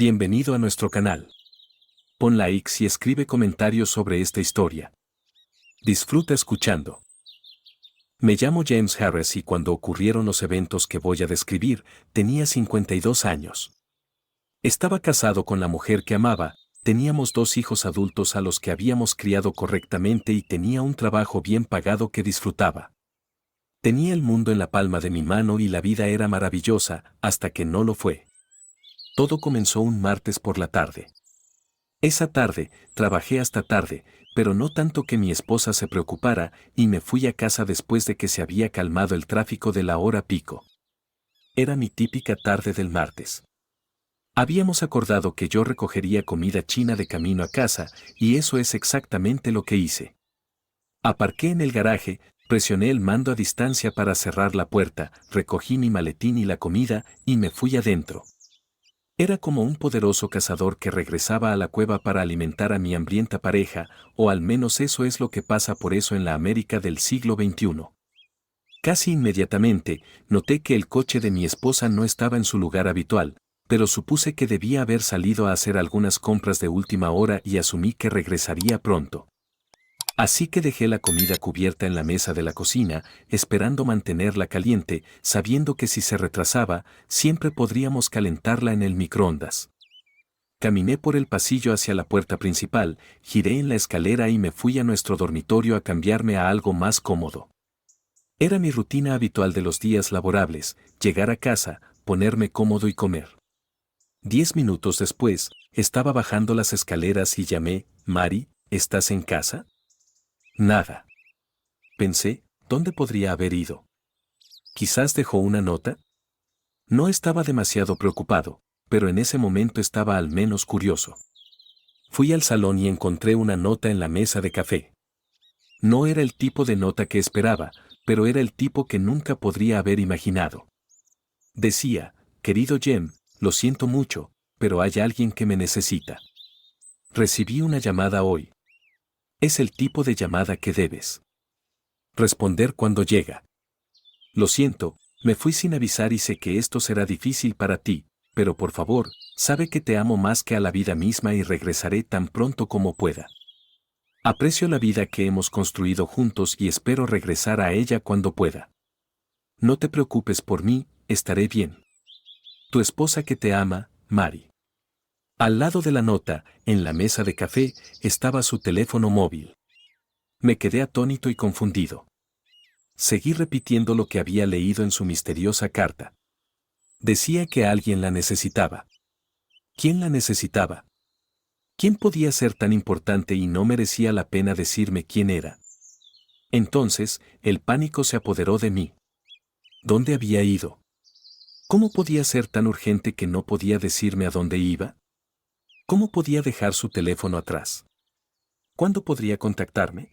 Bienvenido a nuestro canal. Pon likes y escribe comentarios sobre esta historia. Disfruta escuchando. Me llamo James Harris y cuando ocurrieron los eventos que voy a describir, tenía 52 años. Estaba casado con la mujer que amaba, teníamos 2 hijos adultos a los que habíamos criado correctamente y tenía un trabajo bien pagado que disfrutaba. Tenía el mundo en la palma de mi mano y la vida era maravillosa, hasta que no lo fue. Todo comenzó un martes por la tarde. Esa tarde, trabajé hasta tarde, pero no tanto que mi esposa se preocupara, y me fui a casa después de que se había calmado el tráfico de la hora pico. Era mi típica tarde del martes. Habíamos acordado que yo recogería comida china de camino a casa, y eso es exactamente lo que hice. Aparqué en el garaje, presioné el mando a distancia para cerrar la puerta, recogí mi maletín y la comida, y me fui adentro. Era como un poderoso cazador que regresaba a la cueva para alimentar a mi hambrienta pareja, o al menos eso es lo que pasa por eso en la América del siglo XXI. Casi inmediatamente, noté que el coche de mi esposa no estaba en su lugar habitual, pero supuse que debía haber salido a hacer algunas compras de última hora y asumí que regresaría pronto. Así que dejé la comida cubierta en la mesa de la cocina, esperando mantenerla caliente, sabiendo que si se retrasaba, siempre podríamos calentarla en el microondas. Caminé por el pasillo hacia la puerta principal, giré en la escalera y me fui a nuestro dormitorio a cambiarme a algo más cómodo. Era mi rutina habitual de los días laborables, llegar a casa, ponerme cómodo y comer. 10 minutos después, estaba bajando las escaleras y llamé, «Mari, ¿estás en casa?» Nada. Pensé, ¿dónde podría haber ido? ¿Quizás dejó una nota? No estaba demasiado preocupado, pero en ese momento estaba al menos curioso. Fui al salón y encontré una nota en la mesa de café. No era el tipo de nota que esperaba, pero era el tipo que nunca podría haber imaginado. Decía, «Querido Jem, lo siento mucho, pero hay alguien que me necesita. Recibí una llamada hoy. Es el tipo de llamada que debes responder cuando llega. Lo siento, me fui sin avisar y sé que esto será difícil para ti, pero por favor, sabe que te amo más que a la vida misma y regresaré tan pronto como pueda. Aprecio la vida que hemos construido juntos y espero regresar a ella cuando pueda. No te preocupes por mí, estaré bien. Tu esposa que te ama, Mari». Al lado de la nota, en la mesa de café, estaba su teléfono móvil. Me quedé atónito y confundido. Seguí repitiendo lo que había leído en su misteriosa carta. Decía que alguien la necesitaba. ¿Quién la necesitaba? ¿Quién podía ser tan importante y no merecía la pena decirme quién era? Entonces, el pánico se apoderó de mí. ¿Dónde había ido? ¿Cómo podía ser tan urgente que no podía decirme a dónde iba? ¿Cómo podía dejar su teléfono atrás? ¿Cuándo podría contactarme?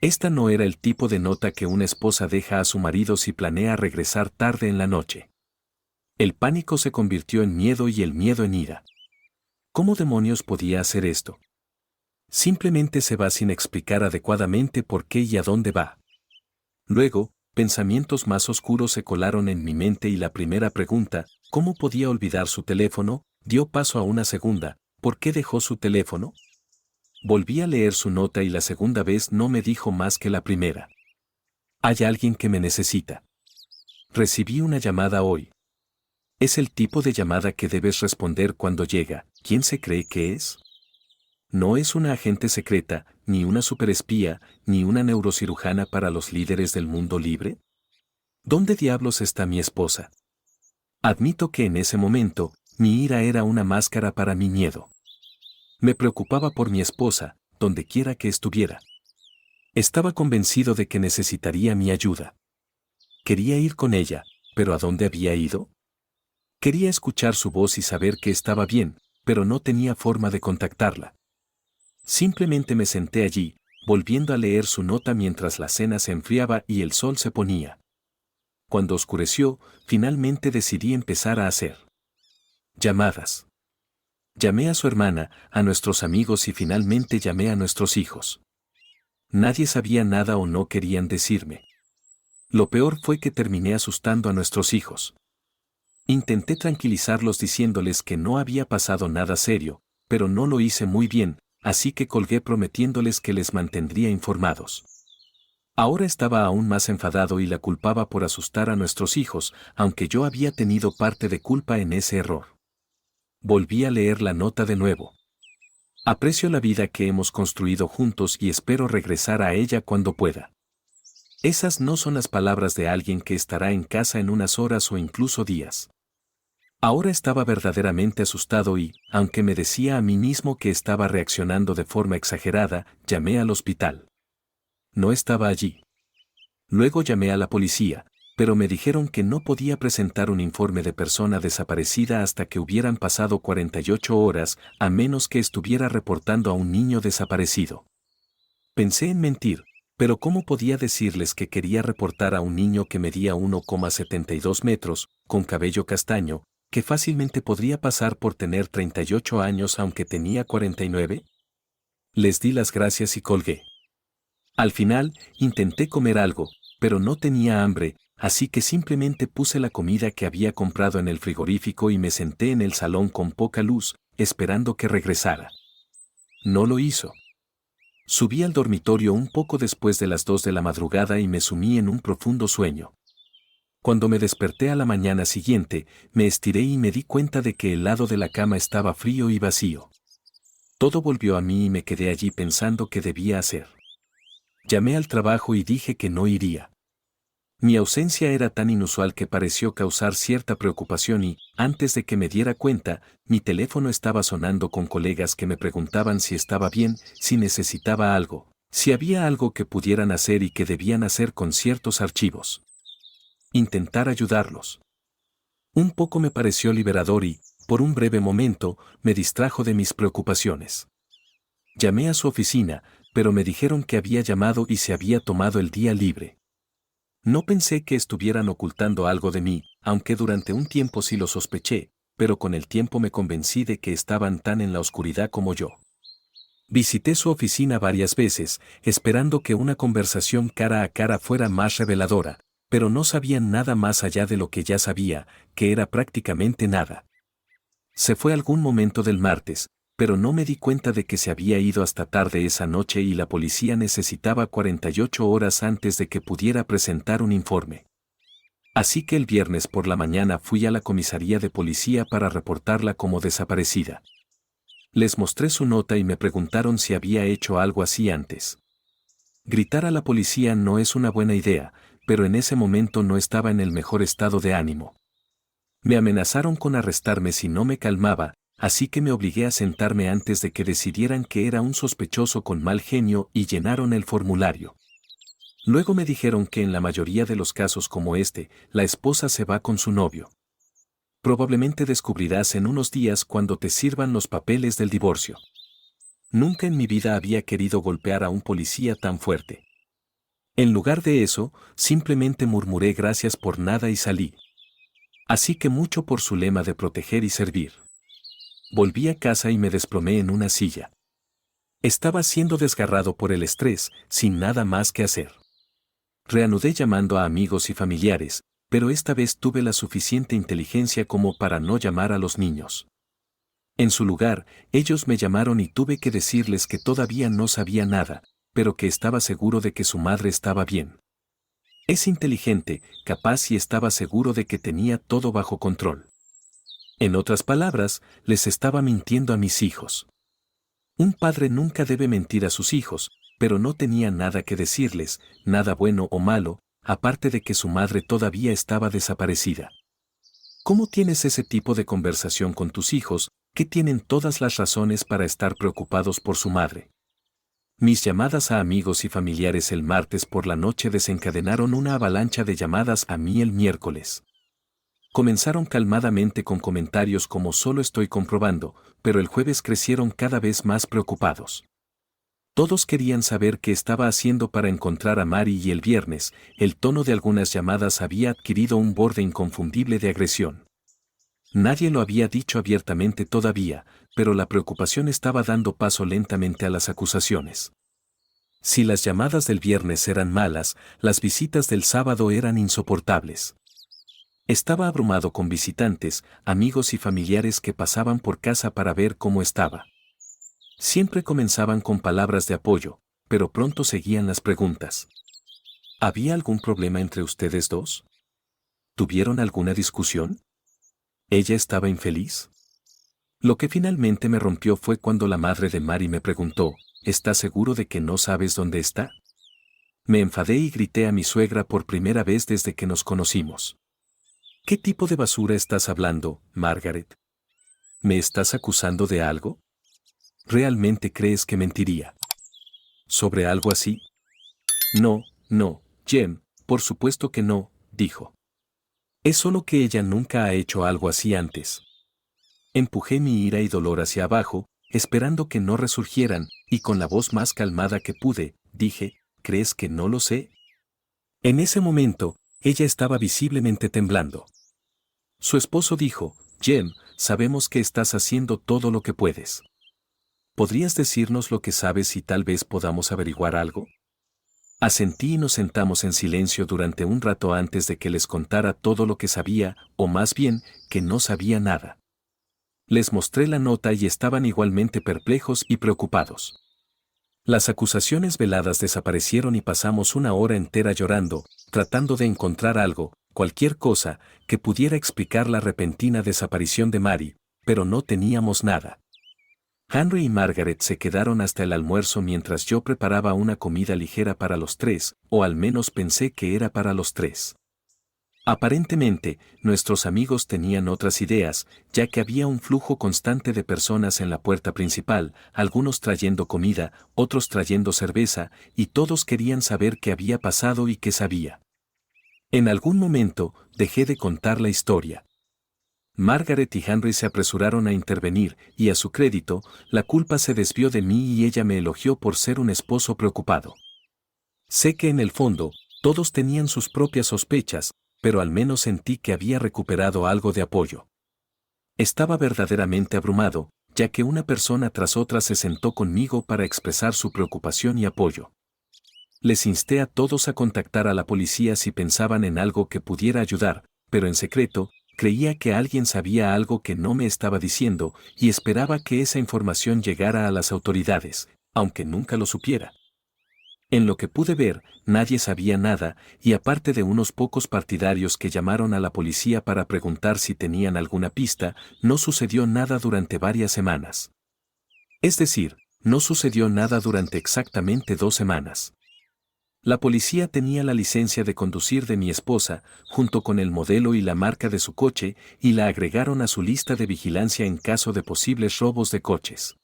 Esta no era el tipo de nota que una esposa deja a su marido si planea regresar tarde en la noche. El pánico se convirtió en miedo y el miedo en ira. ¿Cómo demonios podía hacer esto? Simplemente se va sin explicar adecuadamente por qué y a dónde va. Luego, pensamientos más oscuros se colaron en mi mente y la primera pregunta, ¿cómo podía olvidar su teléfono?, dio paso a una segunda, ¿por qué dejó su teléfono? Volví a leer su nota y la segunda vez no me dijo más que la primera. Hay alguien que me necesita. Recibí una llamada hoy. Es el tipo de llamada que debes responder cuando llega. ¿Quién se cree que es? No es una agente secreta, ni una superespía, ni una neurocirujana para los líderes del mundo libre. ¿Dónde diablos está mi esposa? Admito que en ese momento, mi ira era una máscara para mi miedo. Me preocupaba por mi esposa, donde quiera que estuviera. Estaba convencido de que necesitaría mi ayuda. Quería ir con ella, pero ¿a dónde había ido? Quería escuchar su voz y saber que estaba bien, pero no tenía forma de contactarla. Simplemente me senté allí, volviendo a leer su nota mientras la cena se enfriaba y el sol se ponía. Cuando oscureció, finalmente decidí empezar a hacer llamadas. Llamé a su hermana, a nuestros amigos y finalmente llamé a nuestros hijos. Nadie sabía nada o no querían decirme. Lo peor fue que terminé asustando a nuestros hijos. Intenté tranquilizarlos diciéndoles que no había pasado nada serio, pero no lo hice muy bien, así que colgué prometiéndoles que les mantendría informados. Ahora estaba aún más enfadado y la culpaba por asustar a nuestros hijos, aunque yo había tenido parte de culpa en ese error. Volví a leer la nota de nuevo. Aprecio la vida que hemos construido juntos y espero regresar a ella cuando pueda. Esas no son las palabras de alguien que estará en casa en unas horas o incluso días. Ahora estaba verdaderamente asustado y, aunque me decía a mí mismo que estaba reaccionando de forma exagerada, llamé al hospital. No estaba allí. Luego llamé a la policía, pero me dijeron que no podía presentar un informe de persona desaparecida hasta que hubieran pasado 48 horas, a menos que estuviera reportando a un niño desaparecido. Pensé en mentir, pero ¿cómo podía decirles que quería reportar a un niño que medía 1,72 metros, con cabello castaño, que fácilmente podría pasar por tener 38 años aunque tenía 49? Les di las gracias y colgué. Al final, intenté comer algo, pero no tenía hambre, así que simplemente puse la comida que había comprado en el frigorífico y me senté en el salón con poca luz, esperando que regresara. No lo hizo. Subí al dormitorio un poco después de las 2 de la madrugada y me sumí en un profundo sueño. Cuando me desperté a la mañana siguiente, me estiré y me di cuenta de que el lado de la cama estaba frío y vacío. Todo volvió a mí y me quedé allí pensando qué debía hacer. Llamé al trabajo y dije que no iría. Mi ausencia era tan inusual que pareció causar cierta preocupación y, antes de que me diera cuenta, mi teléfono estaba sonando con colegas que me preguntaban si estaba bien, si necesitaba algo, si había algo que pudieran hacer y que debían hacer con ciertos archivos. Intentar ayudarlos. Un poco me pareció liberador y, por un breve momento, me distrajo de mis preocupaciones. Llamé a su oficina, pero me dijeron que había llamado y se había tomado el día libre. No pensé que estuvieran ocultando algo de mí, aunque durante un tiempo sí lo sospeché, pero con el tiempo me convencí de que estaban tan en la oscuridad como yo. Visité su oficina varias veces, esperando que una conversación cara a cara fuera más reveladora, pero no sabían nada más allá de lo que ya sabía, que era prácticamente nada. Se fue algún momento del martes, pero no me di cuenta de que se había ido hasta tarde esa noche y la policía necesitaba 48 horas antes de que pudiera presentar un informe. Así que el viernes por la mañana fui a la comisaría de policía para reportarla como desaparecida. Les mostré su nota y me preguntaron si había hecho algo así antes. Gritar a la policía no es una buena idea, pero en ese momento no estaba en el mejor estado de ánimo. Me amenazaron con arrestarme si no me calmaba, así que me obligué a sentarme antes de que decidieran que era un sospechoso con mal genio y llenaron el formulario. Luego me dijeron que en la mayoría de los casos como este, la esposa se va con su novio. Probablemente descubrirás en unos días cuando te sirvan los papeles del divorcio. Nunca en mi vida había querido golpear a un policía tan fuerte. En lugar de eso, simplemente murmuré gracias por nada y salí. Así que mucho por su lema de proteger y servir. Volví a casa y me desplomé en una silla. Estaba siendo desgarrado por el estrés, sin nada más que hacer. Reanudé llamando a amigos y familiares, pero esta vez tuve la suficiente inteligencia como para no llamar a los niños. En su lugar, ellos me llamaron y tuve que decirles que todavía no sabía nada, pero que estaba seguro de que su madre estaba bien. Es inteligente, capaz y estaba seguro de que tenía todo bajo control. En otras palabras, les estaba mintiendo a mis hijos. Un padre nunca debe mentir a sus hijos, pero no tenía nada que decirles, nada bueno o malo, aparte de que su madre todavía estaba desaparecida. ¿Cómo tienes ese tipo de conversación con tus hijos, que tienen todas las razones para estar preocupados por su madre? Mis llamadas a amigos y familiares el martes por la noche desencadenaron una avalancha de llamadas a mí el miércoles. Comenzaron calmadamente con comentarios como solo estoy comprobando, pero el jueves crecieron cada vez más preocupados. Todos querían saber qué estaba haciendo para encontrar a Mary y el viernes, el tono de algunas llamadas había adquirido un borde inconfundible de agresión. Nadie lo había dicho abiertamente todavía, pero la preocupación estaba dando paso lentamente a las acusaciones. Si las llamadas del viernes eran malas, las visitas del sábado eran insoportables. Estaba abrumado con visitantes, amigos y familiares que pasaban por casa para ver cómo estaba. Siempre comenzaban con palabras de apoyo, pero pronto seguían las preguntas. ¿Había algún problema entre ustedes dos? ¿Tuvieron alguna discusión? ¿Ella estaba infeliz? Lo que finalmente me rompió fue cuando la madre de Mary me preguntó, ¿estás seguro de que no sabes dónde está? Me enfadé y grité a mi suegra por primera vez desde que nos conocimos. ¿Qué tipo de basura estás hablando, Margaret? ¿Me estás acusando de algo? ¿Realmente crees que mentiría sobre algo así? No, no, Jem, por supuesto que no, dijo. Es solo que ella nunca ha hecho algo así antes. Empujé mi ira y dolor hacia abajo, esperando que no resurgieran, y con la voz más calmada que pude, dije, ¿crees que no lo sé? En ese momento, ella estaba visiblemente temblando. Su esposo dijo, Jem, sabemos que estás haciendo todo lo que puedes. ¿Podrías decirnos lo que sabes y tal vez podamos averiguar algo? Asentí y nos sentamos en silencio durante un rato antes de que les contara todo lo que sabía, o más bien, que no sabía nada. Les mostré la nota y estaban igualmente perplejos y preocupados. Las acusaciones veladas desaparecieron y pasamos una hora entera llorando, tratando de encontrar algo, cualquier cosa, que pudiera explicar la repentina desaparición de Mary, pero no teníamos nada. Henry y Margaret se quedaron hasta el almuerzo mientras yo preparaba una comida ligera para los tres, o al menos pensé que era para los tres. Aparentemente, nuestros amigos tenían otras ideas, ya que había un flujo constante de personas en la puerta principal, algunos trayendo comida, otros trayendo cerveza, y todos querían saber qué había pasado y qué sabía. En algún momento, dejé de contar la historia. Margaret y Henry se apresuraron a intervenir, y a su crédito, la culpa se desvió de mí y ella me elogió por ser un esposo preocupado. Sé que en el fondo, todos tenían sus propias sospechas, pero al menos sentí que había recuperado algo de apoyo. Estaba verdaderamente abrumado, ya que una persona tras otra se sentó conmigo para expresar su preocupación y apoyo. Les insté a todos a contactar a la policía si pensaban en algo que pudiera ayudar, pero en secreto, creía que alguien sabía algo que no me estaba diciendo y esperaba que esa información llegara a las autoridades, aunque nunca lo supiera. En lo que pude ver, nadie sabía nada, y aparte de unos pocos partidarios que llamaron a la policía para preguntar si tenían alguna pista, no sucedió nada durante varias semanas. Es decir, no sucedió nada durante exactamente 2 semanas. La policía tenía la licencia de conducir de mi esposa, junto con el modelo y la marca de su coche, y la agregaron a su lista de vigilancia en caso de posibles robos de coches.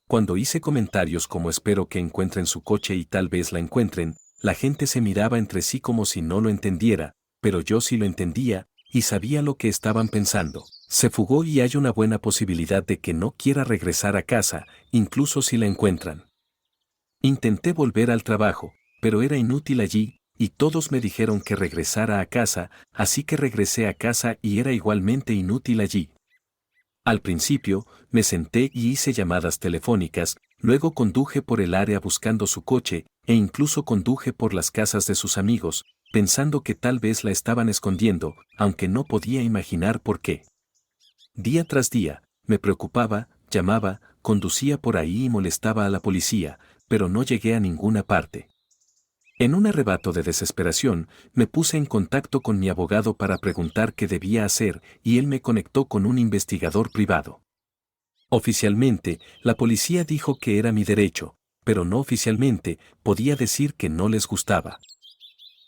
Cuando hice comentarios como espero que encuentren su coche y tal vez la encuentren, la gente se miraba entre sí como si no lo entendiera, pero yo sí lo entendía, y sabía lo que estaban pensando. Se fugó y hay una buena posibilidad de que no quiera regresar a casa, incluso si la encuentran. Intenté volver al trabajo, pero era inútil allí, y todos me dijeron que regresara a casa, así que regresé a casa y era igualmente inútil allí. Al principio, me senté y hice llamadas telefónicas, luego conduje por el área buscando su coche, e incluso conduje por las casas de sus amigos, pensando que tal vez la estaban escondiendo, aunque no podía imaginar por qué. Día tras día, me preocupaba, llamaba, conducía por ahí y molestaba a la policía, pero no llegué a ninguna parte. En un arrebato de desesperación, me puse en contacto con mi abogado para preguntar qué debía hacer y él me conectó con un investigador privado. Oficialmente, la policía dijo que era mi derecho, pero no oficialmente, podía decir que no les gustaba.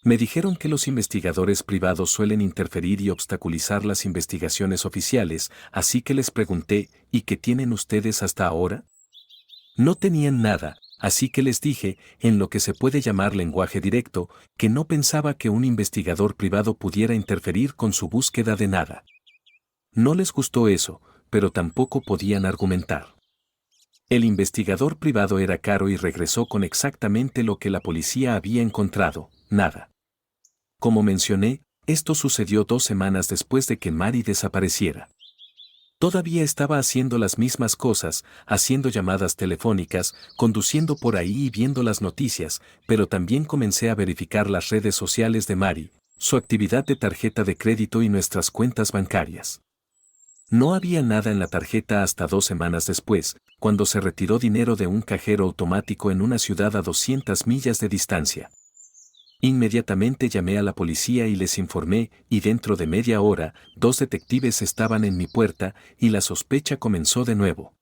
Me dijeron que los investigadores privados suelen interferir y obstaculizar las investigaciones oficiales, así que les pregunté, ¿y qué tienen ustedes hasta ahora? No tenían nada. Así que les dije, en lo que se puede llamar lenguaje directo, que no pensaba que un investigador privado pudiera interferir con su búsqueda de nada. No les gustó eso, pero tampoco podían argumentar. El investigador privado era caro y regresó con exactamente lo que la policía había encontrado, nada. Como mencioné, esto sucedió 2 semanas después de que Mary desapareciera. Todavía estaba haciendo las mismas cosas, haciendo llamadas telefónicas, conduciendo por ahí y viendo las noticias, pero también comencé a verificar las redes sociales de Mary, su actividad de tarjeta de crédito y nuestras cuentas bancarias. No había nada en la tarjeta hasta 2 semanas después, cuando se retiró dinero de un cajero automático en una ciudad a 200 millas de distancia. Inmediatamente llamé a la policía y les informé, y dentro de media hora, 2 detectives estaban en mi puerta, y la sospecha comenzó de nuevo.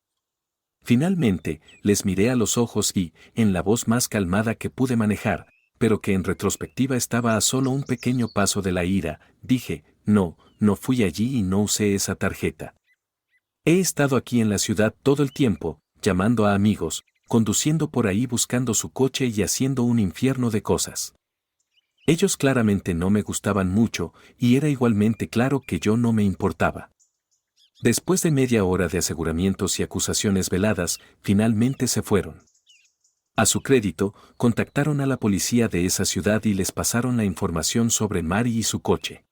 Finalmente, les miré a los ojos y, en la voz más calmada que pude manejar, pero que en retrospectiva estaba a solo un pequeño paso de la ira, dije, no fui allí y no usé esa tarjeta. He estado aquí en la ciudad todo el tiempo, llamando a amigos, conduciendo por ahí buscando su coche y haciendo un infierno de cosas. Ellos claramente no me gustaban mucho, y era igualmente claro que yo no me importaba. Después de media hora de aseguramientos y acusaciones veladas, finalmente se fueron. A su crédito, contactaron a la policía de esa ciudad y les pasaron la información sobre Mary y su coche.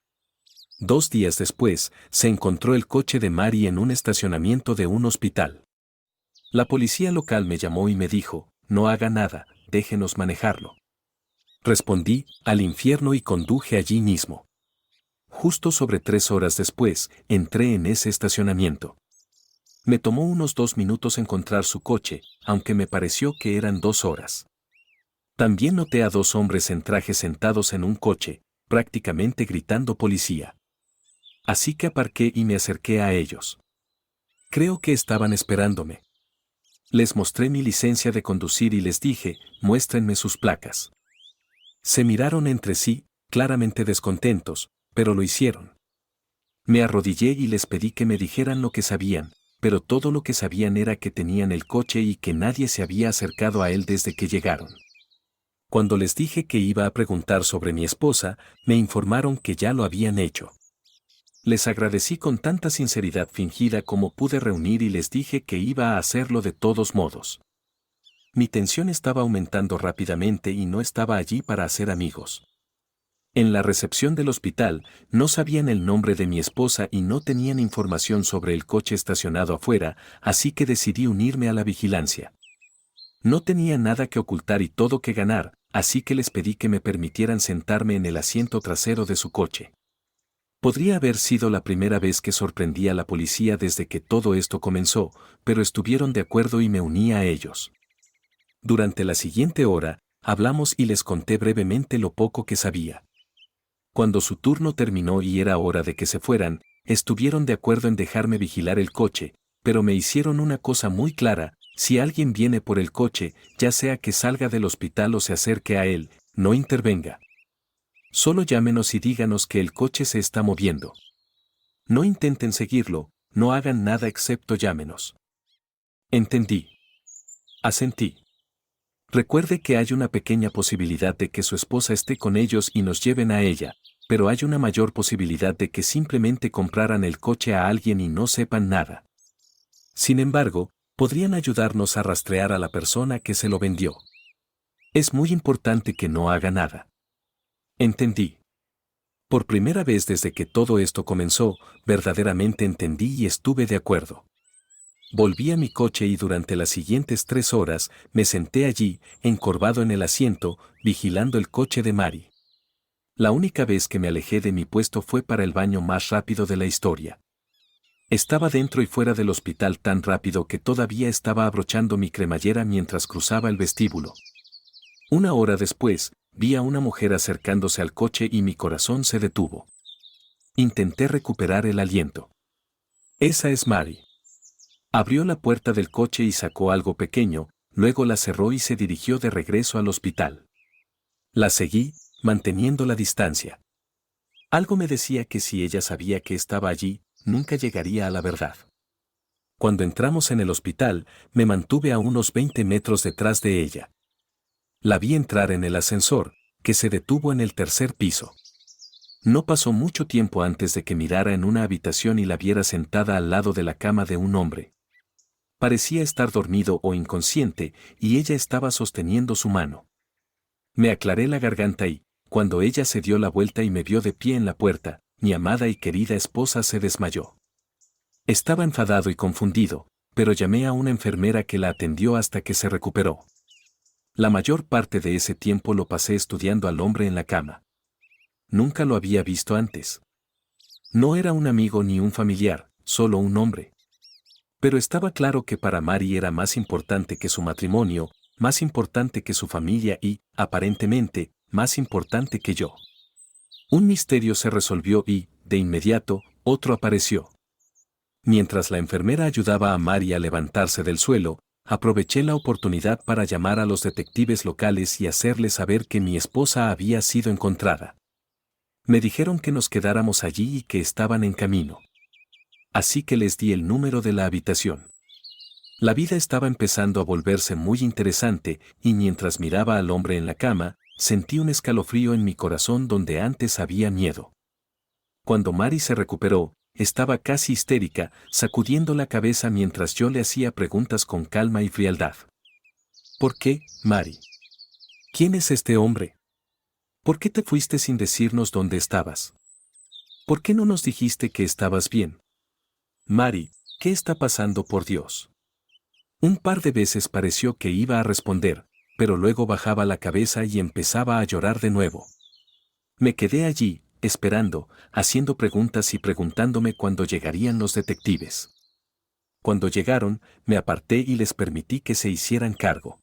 2 días después, se encontró el coche de Mary en un estacionamiento de un hospital. La policía local me llamó y me dijo, no haga nada, déjenos manejarlo. Respondí, al infierno, y conduje allí mismo. Justo sobre 3 horas después, entré en ese estacionamiento. Me tomó unos 2 minutos encontrar su coche, aunque me pareció que eran 2 horas. También noté a 2 hombres en traje sentados en un coche, prácticamente gritando policía. Así que aparqué y me acerqué a ellos. Creo que estaban esperándome. Les mostré mi licencia de conducir y les dije, muéstrenme sus placas. Se miraron entre sí, claramente descontentos, pero lo hicieron. Me arrodillé y les pedí que me dijeran lo que sabían, pero todo lo que sabían era que tenían el coche y que nadie se había acercado a él desde que llegaron. Cuando les dije que iba a preguntar sobre mi esposa, me informaron que ya lo habían hecho. Les agradecí con tanta sinceridad fingida como pude reunir y les dije que iba a hacerlo de todos modos. Mi tensión estaba aumentando rápidamente y no estaba allí para hacer amigos. En la recepción del hospital, no sabían el nombre de mi esposa y no tenían información sobre el coche estacionado afuera, así que decidí unirme a la vigilancia. No tenía nada que ocultar y todo que ganar, así que les pedí que me permitieran sentarme en el asiento trasero de su coche. Podría haber sido la primera vez que sorprendí a la policía desde que todo esto comenzó, pero estuvieron de acuerdo y me uní a ellos. Durante la siguiente hora, hablamos y les conté brevemente lo poco que sabía. Cuando su turno terminó y era hora de que se fueran, estuvieron de acuerdo en dejarme vigilar el coche, pero me hicieron una cosa muy clara: si alguien viene por el coche, ya sea que salga del hospital o se acerque a él, no intervenga. Solo llámenos y díganos que el coche se está moviendo. No intenten seguirlo, no hagan nada excepto llámenos. Entendí. Asentí. Recuerde que hay una pequeña posibilidad de que su esposa esté con ellos y nos lleven a ella, pero hay una mayor posibilidad de que simplemente compraran el coche a alguien y no sepan nada. Sin embargo, podrían ayudarnos a rastrear a la persona que se lo vendió. Es muy importante que no haga nada. Entendí. Por primera vez desde que todo esto comenzó, verdaderamente entendí y estuve de acuerdo. Volví a mi coche y durante las siguientes 3 horas me senté allí, encorvado en el asiento, vigilando el coche de Mary. La única vez que me alejé de mi puesto fue para el baño más rápido de la historia. Estaba dentro y fuera del hospital tan rápido que todavía estaba abrochando mi cremallera mientras cruzaba el vestíbulo. 1 hora después, vi a una mujer acercándose al coche y mi corazón se detuvo. Intenté recuperar el aliento. Esa es Mary. Abrió la puerta del coche y sacó algo pequeño, luego la cerró y se dirigió de regreso al hospital. La seguí, manteniendo la distancia. Algo me decía que si ella sabía que estaba allí, nunca llegaría a la verdad. Cuando entramos en el hospital, me mantuve a unos 20 metros detrás de ella. La vi entrar en el ascensor, que se detuvo en el 3er piso. No pasó mucho tiempo antes de que mirara en una habitación y la viera sentada al lado de la cama de un hombre. Parecía estar dormido o inconsciente, y ella estaba sosteniendo su mano. Me aclaré la garganta y, cuando ella se dio la vuelta y me vio de pie en la puerta, mi amada y querida esposa se desmayó. Estaba enfadado y confundido, pero llamé a una enfermera que la atendió hasta que se recuperó. La mayor parte de ese tiempo lo pasé estudiando al hombre en la cama. Nunca lo había visto antes. No era un amigo ni un familiar, solo un hombre. Pero estaba claro que para Mary era más importante que su matrimonio, más importante que su familia y, aparentemente, más importante que yo. Un misterio se resolvió y, de inmediato, otro apareció. Mientras la enfermera ayudaba a Mary a levantarse del suelo, aproveché la oportunidad para llamar a los detectives locales y hacerles saber que mi esposa había sido encontrada. Me dijeron que nos quedáramos allí y que estaban en camino. Así que les di el número de la habitación. La vida estaba empezando a volverse muy interesante, y mientras miraba al hombre en la cama, sentí un escalofrío en mi corazón donde antes había miedo. Cuando Mary se recuperó, estaba casi histérica, sacudiendo la cabeza mientras yo le hacía preguntas con calma y frialdad. ¿Por qué, Mary? ¿Quién es este hombre? ¿Por qué te fuiste sin decirnos dónde estabas? ¿Por qué no nos dijiste que estabas bien? Mary, ¿qué está pasando, por Dios? Un par de veces pareció que iba a responder, pero luego bajaba la cabeza y empezaba a llorar de nuevo. Me quedé allí, esperando, haciendo preguntas y preguntándome cuándo llegarían los detectives. Cuando llegaron, me aparté y les permití que se hicieran cargo.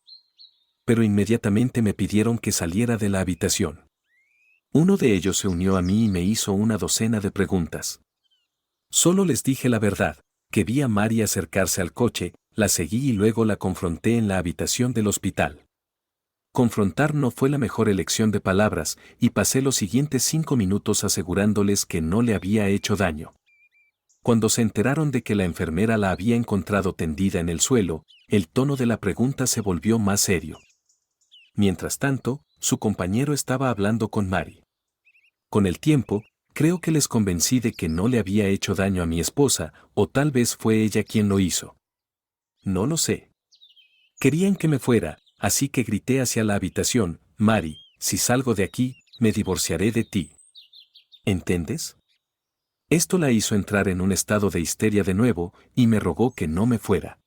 Pero inmediatamente me pidieron que saliera de la habitación. Uno de ellos se unió a mí y me hizo una docena de preguntas. Solo les dije la verdad, que vi a Mary acercarse al coche, la seguí y luego la confronté en la habitación del hospital. Confrontar no fue la mejor elección de palabras, y pasé los siguientes 5 minutos asegurándoles que no le había hecho daño. Cuando se enteraron de que la enfermera la había encontrado tendida en el suelo, el tono de la pregunta se volvió más serio. Mientras tanto, su compañero estaba hablando con Mary. Con el tiempo, creo que les convencí de que no le había hecho daño a mi esposa, o tal vez fue ella quien lo hizo. No lo sé. Querían que me fuera, así que grité hacia la habitación: Mary, si salgo de aquí, me divorciaré de ti. ¿Entiendes? Esto la hizo entrar en un estado de histeria de nuevo, y me rogó que no me fuera.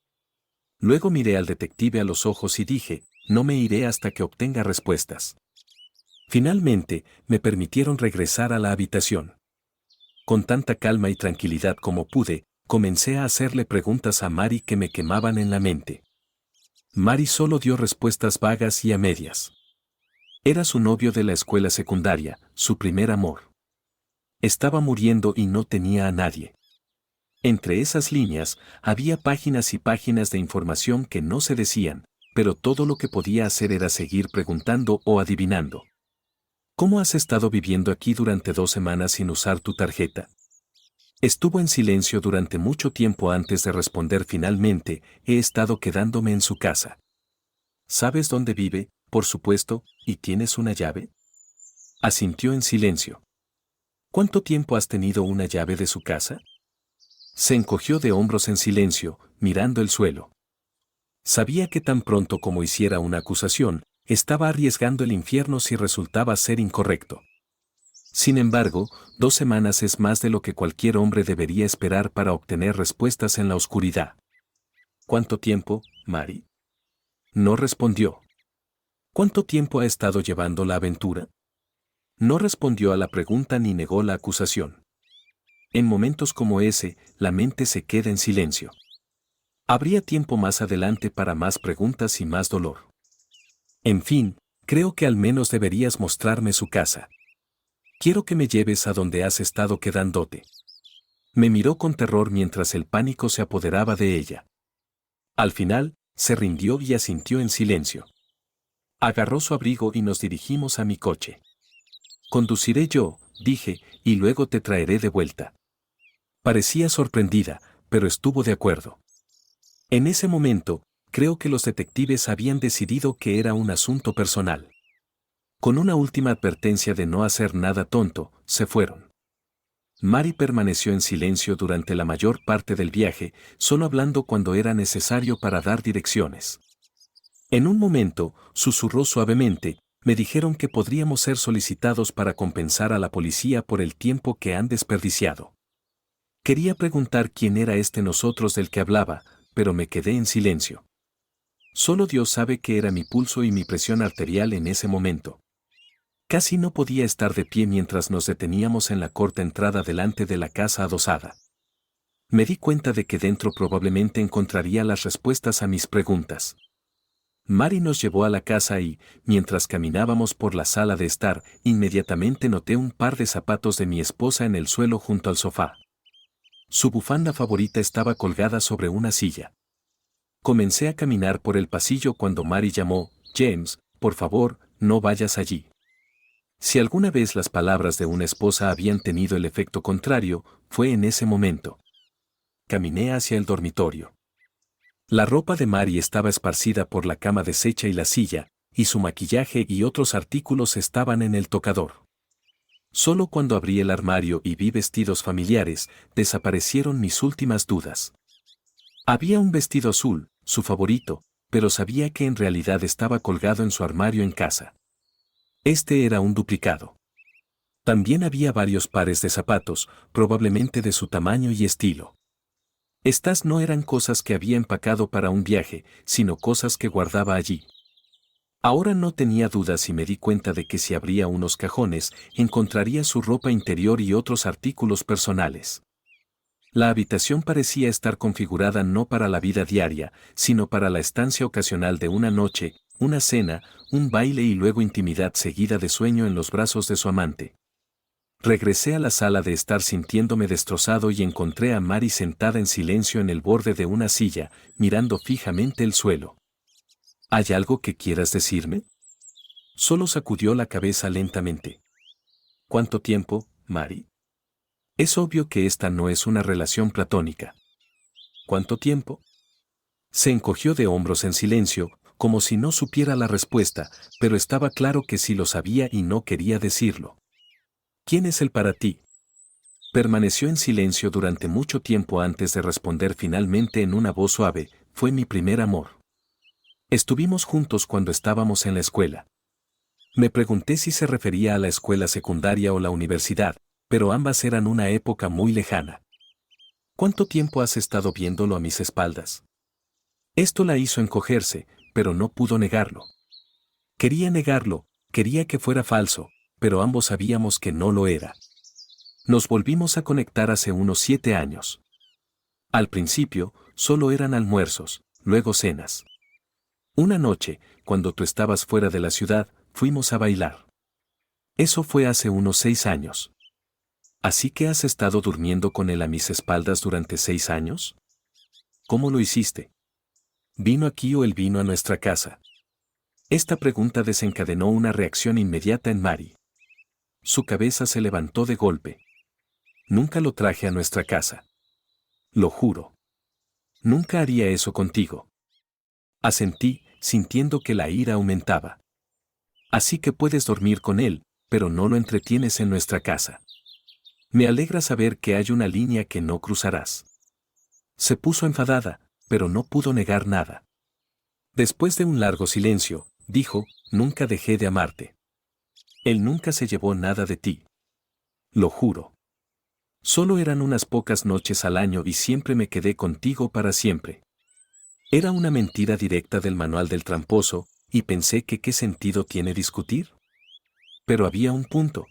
Luego miré al detective a los ojos y dije: no me iré hasta que obtenga respuestas. Finalmente, me permitieron regresar a la habitación. Con tanta calma y tranquilidad como pude, comencé a hacerle preguntas a Mary que me quemaban en la mente. Mary solo dio respuestas vagas y a medias. Era su novio de la escuela secundaria, su primer amor. Estaba muriendo y no tenía a nadie. Entre esas líneas, había páginas y páginas de información que no se decían, pero todo lo que podía hacer era seguir preguntando o adivinando. ¿Cómo has estado viviendo aquí durante 2 semanas sin usar tu tarjeta? Estuvo en silencio durante mucho tiempo antes de responder finalmente: he estado quedándome en su casa. ¿Sabes dónde vive, por supuesto, y tienes una llave? Asintió en silencio. ¿Cuánto tiempo has tenido una llave de su casa? Se encogió de hombros en silencio, mirando el suelo. Sabía que tan pronto como hiciera una acusación, estaba arriesgando el infierno si resultaba ser incorrecto. Sin embargo, 2 semanas es más de lo que cualquier hombre debería esperar para obtener respuestas en la oscuridad. ¿Cuánto tiempo, Mary? No respondió. ¿Cuánto tiempo ha estado llevando la aventura? No respondió a la pregunta ni negó la acusación. En momentos como ese, la mente se queda en silencio. Habría tiempo más adelante para más preguntas y más dolor. En fin, creo que al menos deberías mostrarme su casa. Quiero que me lleves a donde has estado quedándote. Me miró con terror mientras el pánico se apoderaba de ella. Al final, se rindió y asintió en silencio. Agarró su abrigo y nos dirigimos a mi coche. Conduciré yo, dije, y luego te traeré de vuelta. Parecía sorprendida, pero estuvo de acuerdo. En ese momento, creo que los detectives habían decidido que era un asunto personal. Con una última advertencia de no hacer nada tonto, se fueron. Mary permaneció en silencio durante la mayor parte del viaje, solo hablando cuando era necesario para dar direcciones. En un momento, susurró suavemente: me dijeron que podríamos ser solicitados para compensar a la policía por el tiempo que han desperdiciado. Quería preguntar quién era este nosotros del que hablaba, pero me quedé en silencio. Solo Dios sabe qué era mi pulso y mi presión arterial en ese momento. Casi no podía estar de pie mientras nos deteníamos en la corta entrada delante de la casa adosada. Me di cuenta de que dentro probablemente encontraría las respuestas a mis preguntas. Mary nos llevó a la casa y, mientras caminábamos por la sala de estar, inmediatamente noté un par de zapatos de mi esposa en el suelo junto al sofá. Su bufanda favorita estaba colgada sobre una silla. Comencé a caminar por el pasillo cuando Mary llamó: «James, por favor, no vayas allí». Si alguna vez las palabras de una esposa habían tenido el efecto contrario, fue en ese momento. Caminé hacia el dormitorio. La ropa de Mary estaba esparcida por la cama deshecha y la silla, y su maquillaje y otros artículos estaban en el tocador. Solo cuando abrí el armario y vi vestidos familiares, desaparecieron mis últimas dudas. Había un vestido azul, su favorito, pero sabía que en realidad estaba colgado en su armario en casa. Este era un duplicado. También había varios pares de zapatos, probablemente de su tamaño y estilo. Estas no eran cosas que había empacado para un viaje, sino cosas que guardaba allí. Ahora no tenía dudas y me di cuenta de que si abría unos cajones, encontraría su ropa interior y otros artículos personales. La habitación parecía estar configurada no para la vida diaria, sino para la estancia ocasional de una noche, una cena, un baile y luego intimidad seguida de sueño en los brazos de su amante. Regresé a la sala de estar sintiéndome destrozado y encontré a Mary sentada en silencio en el borde de una silla, mirando fijamente el suelo. ¿Hay algo que quieras decirme? Solo sacudió la cabeza lentamente. ¿Cuánto tiempo, Mary? Es obvio que esta no es una relación platónica. ¿Cuánto tiempo? Se encogió de hombros en silencio, como si no supiera la respuesta, pero estaba claro que sí lo sabía y no quería decirlo. ¿Quién es él para ti? Permaneció en silencio durante mucho tiempo antes de responder finalmente en una voz suave: fue mi primer amor. Estuvimos juntos cuando estábamos en la escuela. Me pregunté si se refería a la escuela secundaria o la universidad, pero ambas eran una época muy lejana. ¿Cuánto tiempo has estado viéndolo a mis espaldas? Esto la hizo encogerse, pero no pudo negarlo. Quería negarlo, quería que fuera falso, pero ambos sabíamos que no lo era. Nos volvimos a conectar hace unos 7 años. Al principio, solo eran almuerzos, luego cenas. Una noche, cuando tú estabas fuera de la ciudad, fuimos a bailar. Eso fue hace unos 6 años. ¿Así que has estado durmiendo con él a mis espaldas durante 6 años? ¿Cómo lo hiciste? ¿Vino aquí o él vino a nuestra casa? Esta pregunta desencadenó una reacción inmediata en Mary. Su cabeza se levantó de golpe. Nunca lo traje a nuestra casa. Lo juro. Nunca haría eso contigo. Asentí, sintiendo que la ira aumentaba. Así que puedes dormir con él, pero no lo entretienes en nuestra casa. Me alegra saber que hay una línea que no cruzarás. Se puso enfadada, pero no pudo negar nada. Después de un largo silencio, dijo: nunca dejé de amarte. Él nunca se llevó nada de ti. Lo juro. Solo eran unas pocas noches al año y siempre me quedé contigo para siempre. Era una mentira directa del manual del tramposo, y pensé que ¿qué sentido tiene discutir? Pero había un punto.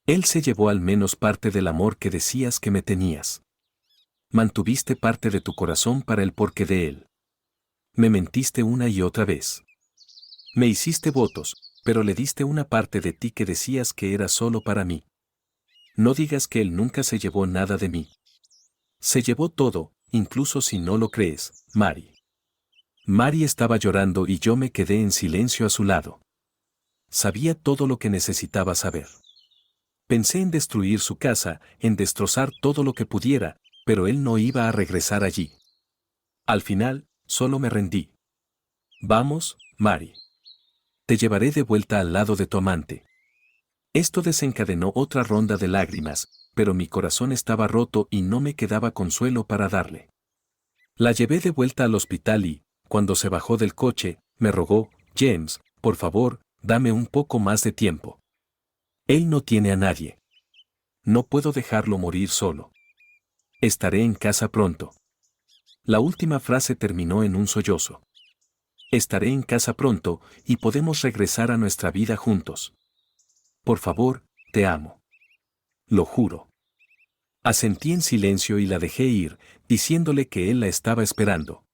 Él se llevó al menos parte del amor que decías que me tenías. Mantuviste parte de tu corazón para el porqué de él. Me mentiste una y otra vez. Me hiciste votos, pero le diste una parte de ti que decías que era solo para mí. No digas que él nunca se llevó nada de mí. Se llevó todo, incluso si no lo crees, Mary. Mary estaba llorando y yo me quedé en silencio a su lado. Sabía todo lo que necesitaba saber. Pensé en destruir su casa, en destrozar todo lo que pudiera, pero él no iba a regresar allí. Al final, solo me rendí. Vamos, Mary. Te llevaré de vuelta al lado de tu amante. Esto desencadenó otra ronda de lágrimas, pero mi corazón estaba roto y no me quedaba consuelo para darle. La llevé de vuelta al hospital y, cuando se bajó del coche, me rogó: James, por favor, dame un poco más de tiempo. Él no tiene a nadie. No puedo dejarlo morir solo. Estaré en casa pronto. La última frase terminó en un sollozo. Estaré en casa pronto y podemos regresar a nuestra vida juntos. Por favor, te amo. Lo juro. Asentí en silencio y la dejé ir, diciéndole que él la estaba esperando.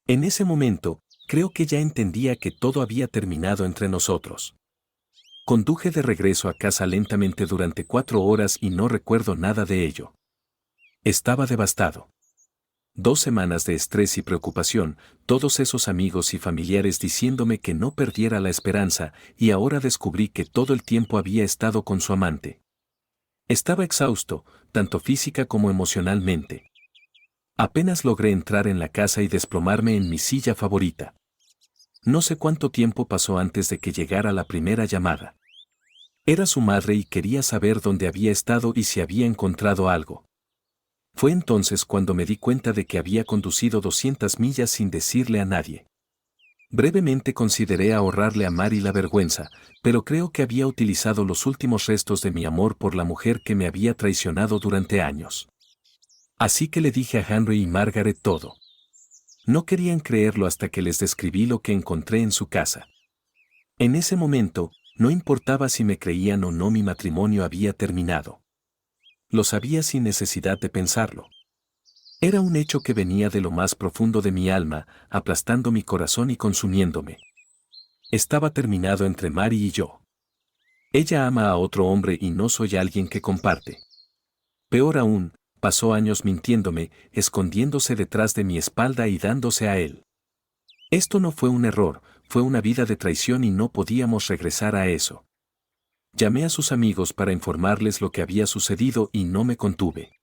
En ese momento, creo que ya entendía que todo había terminado entre nosotros. Conduje de regreso a casa lentamente durante 4 horas y no recuerdo nada de ello. Estaba devastado. 2 semanas de estrés y preocupación, todos esos amigos y familiares diciéndome que no perdiera la esperanza, y ahora descubrí que todo el tiempo había estado con su amante. Estaba exhausto, tanto física como emocionalmente. Apenas logré entrar en la casa y desplomarme en mi silla favorita. No sé cuánto tiempo pasó antes de que llegara la primera llamada. Era su madre y quería saber dónde había estado y si había encontrado algo. Fue entonces cuando me di cuenta de que había conducido 200 millas sin decirle a nadie. Brevemente consideré ahorrarle a Mary la vergüenza, pero creo que había utilizado los últimos restos de mi amor por la mujer que me había traicionado durante años. Así que le dije a Henry y Margaret todo. No querían creerlo hasta que les describí lo que encontré en su casa. En ese momento, no importaba si me creían o no, mi matrimonio había terminado. Lo sabía sin necesidad de pensarlo. Era un hecho que venía de lo más profundo de mi alma, aplastando mi corazón y consumiéndome. Estaba terminado entre Mary y yo. Ella ama a otro hombre y no soy alguien que comparte. Peor aún, pasó años mintiéndome, escondiéndose detrás de mi espalda y dándose a él. Esto no fue un error, fue una vida de traición y no podíamos regresar a eso. Llamé a sus amigos para informarles lo que había sucedido y no me contuve.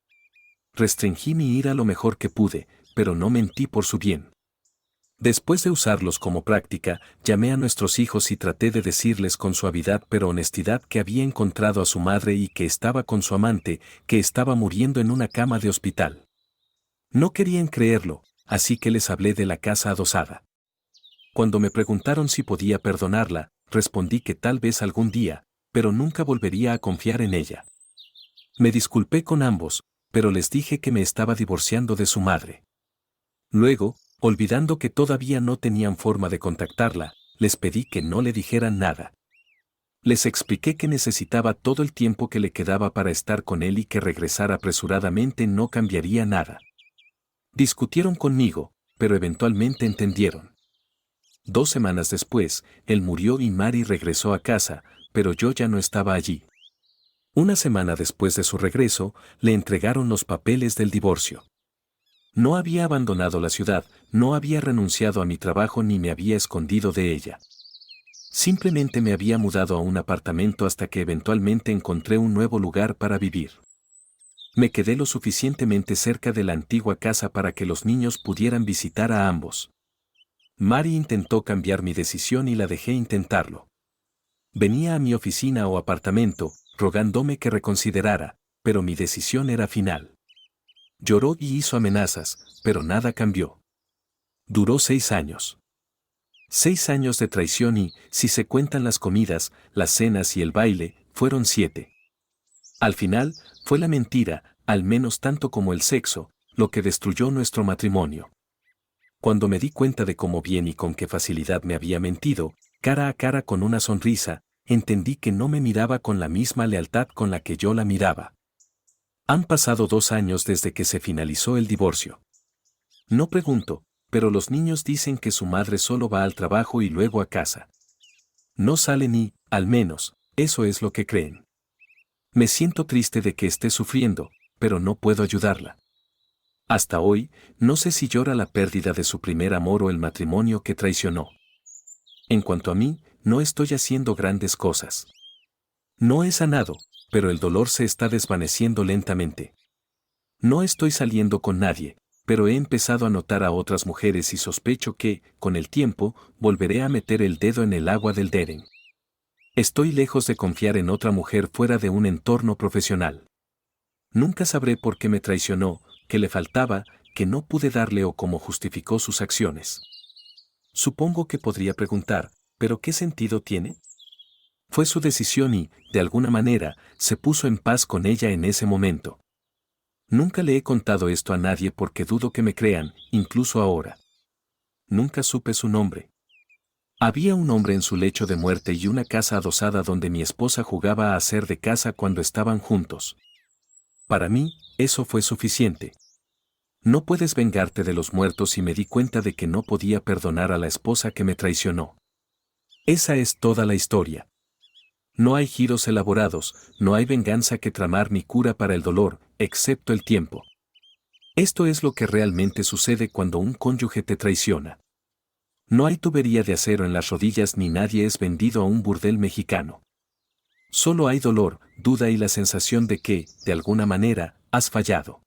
Restringí mi ira lo mejor que pude, pero no mentí por su bien. Después de usarlos como práctica, llamé a nuestros hijos y traté de decirles con suavidad pero honestidad que había encontrado a su madre y que estaba con su amante, que estaba muriendo en una cama de hospital. No querían creerlo, así que les hablé de la casa adosada. Cuando me preguntaron si podía perdonarla, respondí que tal vez algún día, pero nunca volvería a confiar en ella. Me disculpé con ambos, pero les dije que me estaba divorciando de su madre. Luego, olvidando que todavía no tenían forma de contactarla, les pedí que no le dijeran nada. Les expliqué que necesitaba todo el tiempo que le quedaba para estar con él y que regresar apresuradamente no cambiaría nada. Discutieron conmigo, pero eventualmente entendieron. 2 semanas después, él murió y Mary regresó a casa, pero yo ya no estaba allí. Una semana después de su regreso, le entregaron los papeles del divorcio. No había abandonado la ciudad, no había renunciado a mi trabajo ni me había escondido de ella. Simplemente me había mudado a un apartamento hasta que eventualmente encontré un nuevo lugar para vivir. Me quedé lo suficientemente cerca de la antigua casa para que los niños pudieran visitar a ambos. Mary intentó cambiar mi decisión y la dejé intentarlo. Venía a mi oficina o apartamento, rogándome que reconsiderara, pero mi decisión era final. Lloró y hizo amenazas, pero nada cambió. Duró 6 años. 6 años de traición y, si se cuentan las comidas, las cenas y el baile, fueron 7. Al final, fue la mentira, al menos tanto como el sexo, lo que destruyó nuestro matrimonio. Cuando me di cuenta de cómo bien y con qué facilidad me había mentido, cara a cara con una sonrisa, entendí que no me miraba con la misma lealtad con la que yo la miraba. Han pasado 2 años desde que se finalizó el divorcio. No pregunto, pero los niños dicen que su madre solo va al trabajo y luego a casa. No sale ni, al menos, eso es lo que creen. Me siento triste de que esté sufriendo, pero no puedo ayudarla. Hasta hoy, no sé si llora la pérdida de su primer amor o el matrimonio que traicionó. En cuanto a mí, no estoy haciendo grandes cosas. No he sanado, pero el dolor se está desvaneciendo lentamente. No estoy saliendo con nadie, pero he empezado a notar a otras mujeres y sospecho que, con el tiempo, volveré a meter el dedo en el agua del Deren. Estoy lejos de confiar en otra mujer fuera de un entorno profesional. Nunca sabré por qué me traicionó, qué le faltaba, que no pude darle o cómo justificó sus acciones. Supongo que podría preguntar, ¿pero qué sentido tiene? Fue su decisión y, de alguna manera, se puso en paz con ella en ese momento. Nunca le he contado esto a nadie porque dudo que me crean, incluso ahora. Nunca supe su nombre. Había un hombre en su lecho de muerte y una casa adosada donde mi esposa jugaba a hacer de casa cuando estaban juntos. Para mí, eso fue suficiente. No puedes vengarte de los muertos y me di cuenta de que no podía perdonar a la esposa que me traicionó. Esa es toda la historia. No hay giros elaborados, no hay venganza que tramar ni cura para el dolor, excepto el tiempo. Esto es lo que realmente sucede cuando un cónyuge te traiciona. No hay tubería de acero en las rodillas ni nadie es vendido a un burdel mexicano. Solo hay dolor, duda y la sensación de que, de alguna manera, has fallado.